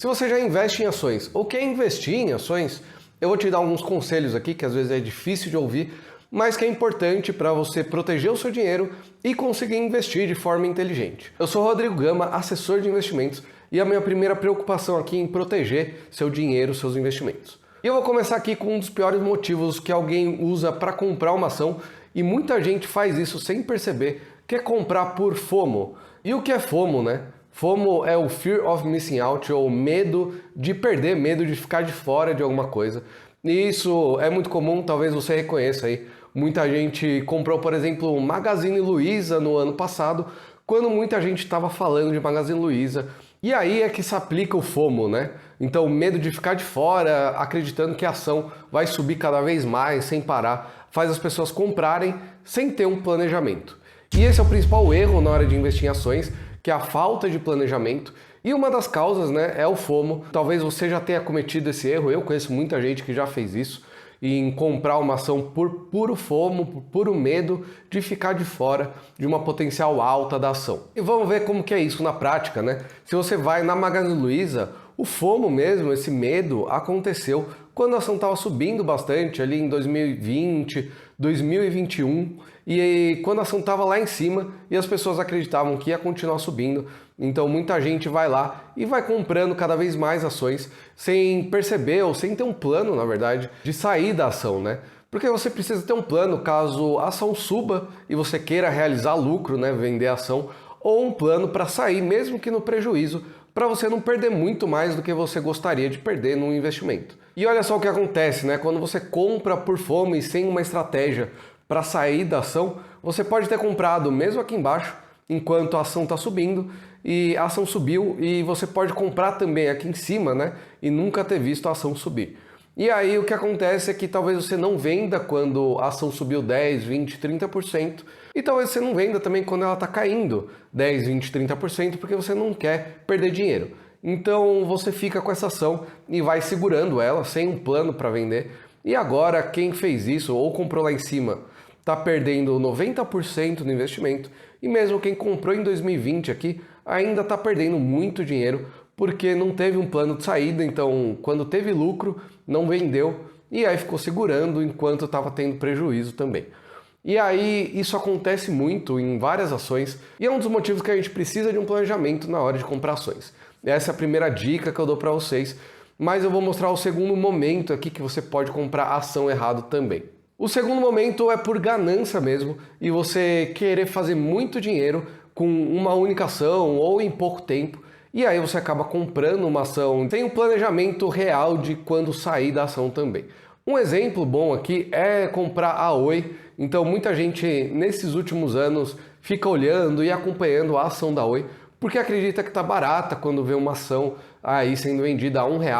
Se você já investe em ações ou quer investir em ações, eu vou te dar alguns conselhos aqui que às vezes é difícil de ouvir, mas que é importante para você proteger o seu dinheiro e conseguir investir de forma inteligente. Eu sou Rodrigo Gama, assessor de investimentos, e a minha primeira preocupação aqui é em proteger seu dinheiro, seus investimentos. E eu vou começar aqui com um dos piores motivos que alguém usa para comprar uma ação, e muita gente faz isso sem perceber, que é comprar por FOMO. E o que é FOMO, né? FOMO é o Fear of Missing Out, ou medo de perder, medo de ficar de fora de alguma coisa. E isso é muito comum, talvez você reconheça aí. Muita gente comprou, por exemplo, Magazine Luiza no ano passado, quando muita gente estava falando de Magazine Luiza. E aí é que se aplica o FOMO, né? Então, medo de ficar de fora, acreditando que a ação vai subir cada vez mais, sem parar, faz as pessoas comprarem sem ter um planejamento. E esse é o principal erro na hora de investir em ações, que é a falta de planejamento. E uma das causas, né, é o FOMO. Talvez você já tenha cometido esse erro, eu conheço muita gente que já fez isso, em comprar uma ação por puro FOMO, por puro medo de ficar de fora de uma potencial alta da ação. E vamos ver como que é isso na prática, né? Se você vai na Magazine Luiza, o FOMO mesmo, esse medo, aconteceu quando a ação estava subindo bastante ali em 2020, 2021, e quando a ação estava lá em cima e as pessoas acreditavam que ia continuar subindo. Então muita gente vai lá e vai comprando cada vez mais ações sem perceber ou sem ter um plano, na verdade, de sair da ação, né? Porque você precisa ter um plano caso a ação suba e você queira realizar lucro, né, vender a ação, ou um plano para sair, mesmo que no prejuízo, para você não perder muito mais do que você gostaria de perder num investimento. E olha só o que acontece, né? Quando você compra por FOMO e sem uma estratégia para sair da ação, você pode ter comprado mesmo aqui embaixo, enquanto a ação está subindo, e a ação subiu, e você pode comprar também aqui em cima, né? E nunca ter visto a ação subir. E aí o que acontece é que talvez você não venda quando a ação subiu 10, 20, 30%, e talvez você não venda também quando ela está caindo 10, 20, 30%, porque você não quer perder dinheiro. Então você fica com essa ação e vai segurando ela sem um plano para vender. E agora quem fez isso ou comprou lá em cima está perdendo 90% no investimento, e mesmo quem comprou em 2020 aqui ainda está perdendo muito dinheiro porque não teve um plano de saída. Então quando teve lucro não vendeu e aí ficou segurando enquanto estava tendo prejuízo também. E aí isso acontece muito em várias ações e é um dos motivos que a gente precisa de um planejamento na hora de comprar ações. Essa é a primeira dica que eu dou para vocês, mas eu vou mostrar o segundo momento aqui que você pode comprar ação errado também. O segundo momento é por ganância mesmo, e você querer fazer muito dinheiro com uma única ação ou em pouco tempo, e aí você acaba comprando uma ação sem um planejamento real de quando sair da ação também. Um exemplo bom aqui é comprar a Oi. Então muita gente nesses últimos anos fica olhando e acompanhando a ação da Oi, porque acredita que está barata quando vê uma ação aí sendo vendida a R$1,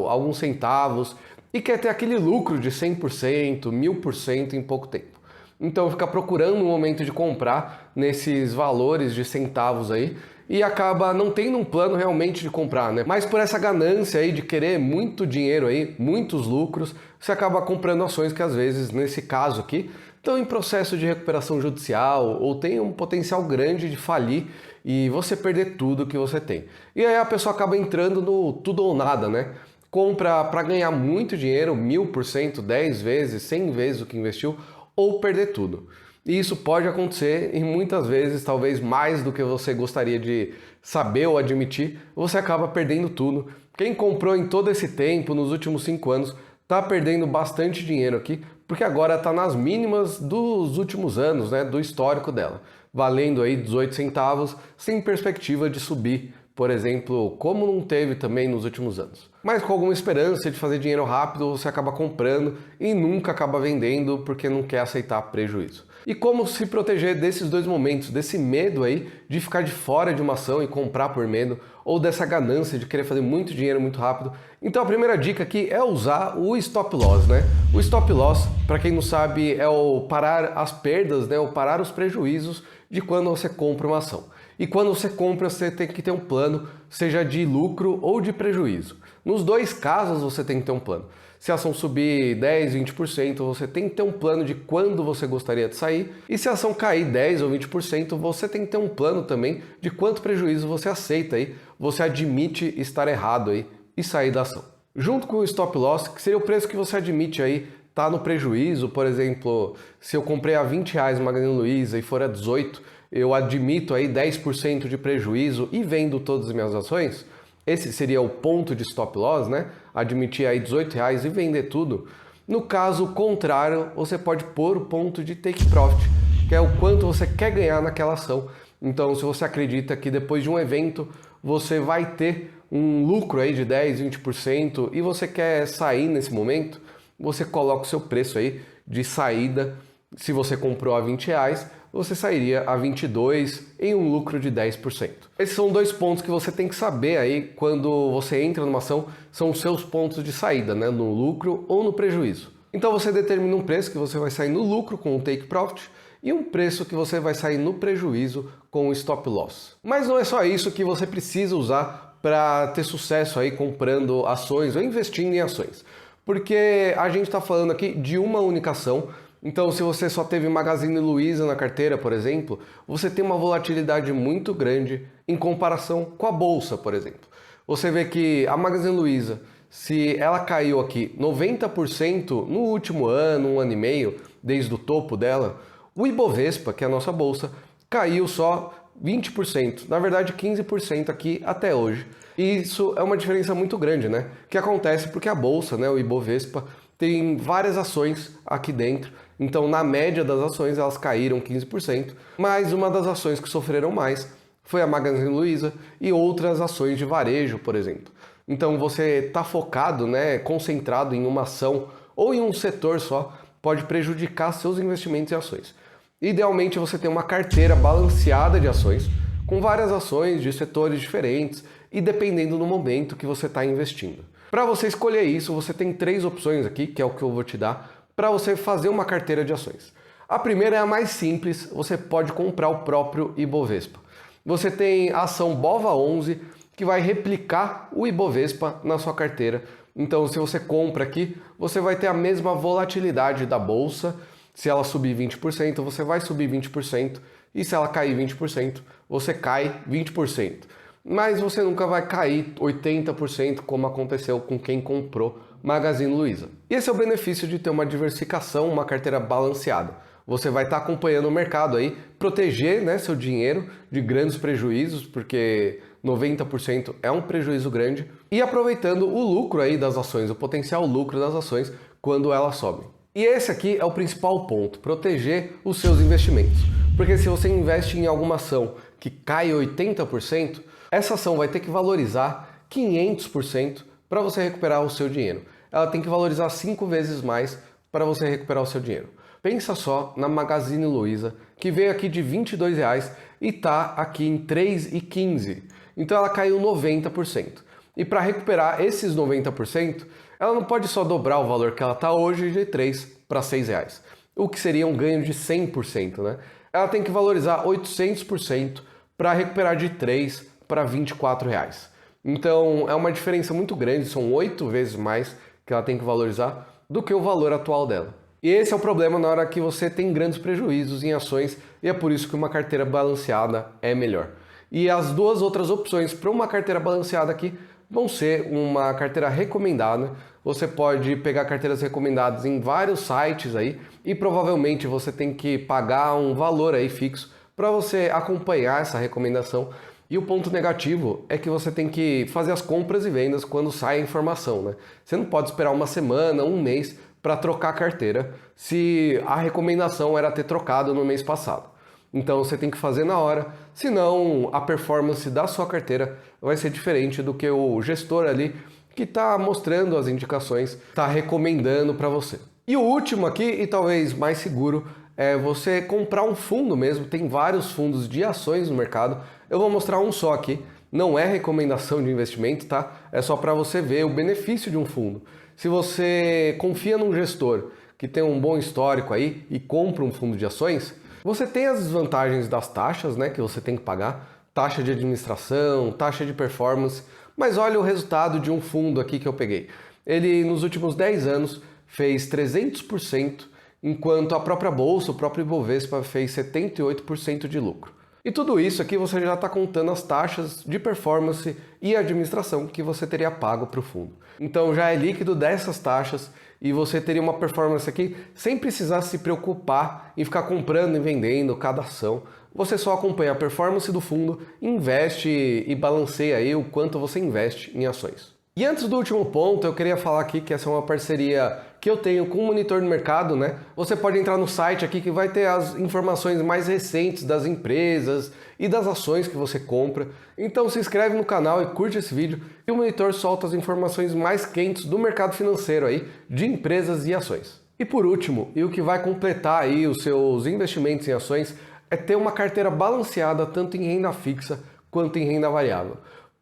alguns centavos, e quer ter aquele lucro de 100%, 1000% em pouco tempo. Então fica procurando um momento de comprar nesses valores de centavos aí e acaba não tendo um plano realmente de comprar, né? Mas por essa ganância aí de querer muito dinheiro aí, muitos lucros, você acaba comprando ações que às vezes, nesse caso aqui, estão em processo de recuperação judicial ou tem um potencial grande de falir e você perder tudo que você tem. E aí a pessoa acaba entrando no tudo ou nada, né? Compra para ganhar muito dinheiro, 1000%, 10 vezes, 100 vezes o que investiu, ou perder tudo. E isso pode acontecer e muitas vezes, talvez mais do que você gostaria de saber ou admitir, você acaba perdendo tudo. Quem comprou em todo esse tempo, nos últimos 5 anos, está perdendo bastante dinheiro aqui, porque agora está nas mínimas dos últimos anos, né, do histórico dela, valendo aí 18 centavos, sem perspectiva de subir, por exemplo, como não teve também nos últimos anos. Mas com alguma esperança de fazer dinheiro rápido, você acaba comprando e nunca acaba vendendo porque não quer aceitar prejuízo. E como se proteger desses dois momentos, desse medo aí de ficar de fora de uma ação e comprar por medo, ou dessa ganância de querer fazer muito dinheiro muito rápido? Então a primeira dica aqui é usar o stop loss, né? O stop loss, para quem não sabe, é o parar as perdas, né? O parar os prejuízos de quando você compra uma ação. E quando você compra, você tem que ter um plano, seja de lucro ou de prejuízo. Nos dois casos você tem que ter um plano. Se a ação subir 10, 20%, você tem que ter um plano de quando você gostaria de sair. E se a ação cair 10 ou 20%, você tem que ter um plano também de quanto prejuízo você aceita aí, você admite estar errado aí e sair da ação. Junto com o stop loss, que seria o preço que você admite aí tá no prejuízo. Por exemplo, se eu comprei a R$20 no Magazine Luiza e for a 18, eu admito aí 10% de prejuízo e vendo todas as minhas ações. Esse seria o ponto de stop loss, né? Admitir aí R$18 e vender tudo. No caso contrário, você pode pôr o ponto de take profit, que é o quanto você quer ganhar naquela ação. Então, se você acredita que depois de um evento você vai ter um lucro aí de 10, 20% e você quer sair nesse momento, você coloca o seu preço aí de saída. Se você comprou a R$20, você sairia a 22 em um lucro de 10%. Esses são dois pontos que você tem que saber aí quando você entra numa ação, são os seus pontos de saída, né? No lucro ou no prejuízo. Então você determina um preço que você vai sair no lucro com o take profit e um preço que você vai sair no prejuízo com o stop loss. Mas não é só isso que você precisa usar para ter sucesso aí comprando ações ou investindo em ações. Porque a gente está falando aqui de uma única ação. Então, se você só teve Magazine Luiza na carteira, por exemplo, você tem uma volatilidade muito grande em comparação com a bolsa, por exemplo. Você vê que a Magazine Luiza, se ela caiu aqui 90% no último ano, um ano e meio, desde o topo dela, o Ibovespa, que é a nossa bolsa, caiu só 20%, na verdade 15% aqui até hoje. E isso é uma diferença muito grande, né? Que acontece porque a bolsa, né, o Ibovespa, tem várias ações aqui dentro. Então, na média das ações, elas caíram 15%, mas uma das ações que sofreram mais foi a Magazine Luiza e outras ações de varejo, por exemplo. Então, você está focado, né, concentrado em uma ação ou em um setor só, pode prejudicar seus investimentos em ações. Idealmente, você tem uma carteira balanceada de ações, com várias ações de setores diferentes e dependendo do momento que você está investindo. Para você escolher isso, você tem 3 opções aqui, que é o que eu vou te dar, para você fazer uma carteira de ações. A primeira é a mais simples, você pode comprar o próprio Ibovespa. Você tem a ação BOVA11, que vai replicar o Ibovespa na sua carteira. Então, se você compra aqui, você vai ter a mesma volatilidade da bolsa. Se ela subir 20%, você vai subir 20%. E se ela cair 20%, você cai 20%. Mas você nunca vai cair 80% como aconteceu com quem comprou Magazine Luiza. E esse é o benefício de ter uma diversificação, uma carteira balanceada. Você vai estar acompanhando o mercado aí, proteger, né, seu dinheiro de grandes prejuízos, porque 90% é um prejuízo grande, e aproveitando o lucro aí das ações, o potencial lucro das ações quando elas sobem. E esse aqui é o principal ponto, proteger os seus investimentos. Porque se você investe em alguma ação que cai 80%, essa ação vai ter que valorizar 500% para você recuperar o seu dinheiro. Ela tem que valorizar 5 vezes mais para você recuperar o seu dinheiro. Pensa só na Magazine Luiza, que veio aqui de R$22 e está aqui em R$3,15. Então ela caiu 90%. E para recuperar esses 90%, ela não pode só dobrar o valor que ela está hoje de R$3 para R$6, o que seria um ganho de 100%, né? Ela tem que valorizar 800% para recuperar de R$3 para R$24. Então é uma diferença muito grande, são 8 vezes mais que ela tem que valorizar do que o valor atual dela. E esse é o problema na hora que você tem grandes prejuízos em ações e é por isso que uma carteira balanceada é melhor. E as duas outras opções para uma carteira balanceada aqui vão ser uma carteira recomendada. Você pode pegar carteiras recomendadas em vários sites aí e provavelmente você tem que pagar um valor aí fixo para você acompanhar essa recomendação. E o ponto negativo é que você tem que fazer as compras e vendas quando sai a informação, né? Você não pode esperar uma semana, um mês para trocar a carteira se a recomendação era ter trocado no mês passado. Então você tem que fazer na hora, senão a performance da sua carteira vai ser diferente do que o gestor ali que está mostrando as indicações, está recomendando para você. E o último aqui, e talvez mais seguro, é você comprar um fundo mesmo. Tem vários fundos de ações no mercado. Eu vou mostrar um só aqui. Não é recomendação de investimento, tá? É só para você ver o benefício de um fundo. Se você confia num gestor que tem um bom histórico aí e compra um fundo de ações, você tem as desvantagens das taxas, né, que você tem que pagar, taxa de administração, taxa de performance, mas olha o resultado de um fundo aqui que eu peguei. ele nos últimos 10 anos fez 300%, enquanto a própria Bolsa, o próprio Ibovespa, fez 78% de lucro. E tudo isso aqui você já está contando as taxas de performance e administração que você teria pago para o fundo. Então já é líquido dessas taxas e você teria uma performance aqui sem precisar se preocupar em ficar comprando e vendendo cada ação. Você só acompanha a performance do fundo, investe e balanceia aí o quanto você investe em ações. E antes do último ponto, eu queria falar aqui que essa é uma parceria que eu tenho com o Monitor do Mercado, né? Você pode entrar no site aqui que vai ter as informações mais recentes das empresas e das ações que você compra. Então se inscreve no canal e curte esse vídeo e o Monitor solta as informações mais quentes do mercado financeiro aí, de empresas e ações. E por último, e o que vai completar aí os seus investimentos em ações, é ter uma carteira balanceada tanto em renda fixa quanto em renda variável.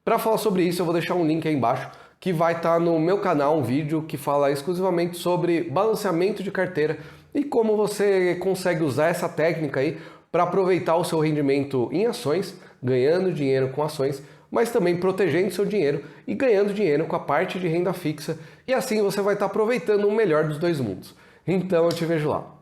Para falar sobre isso, eu vou deixar um link aí embaixo que vai estar no meu canal, um vídeo que fala exclusivamente sobre balanceamento de carteira e como você consegue usar essa técnica aí para aproveitar o seu rendimento em ações, ganhando dinheiro com ações, mas também protegendo seu dinheiro e ganhando dinheiro com a parte de renda fixa, e assim você vai estar aproveitando o melhor dos dois mundos. Então eu te vejo lá.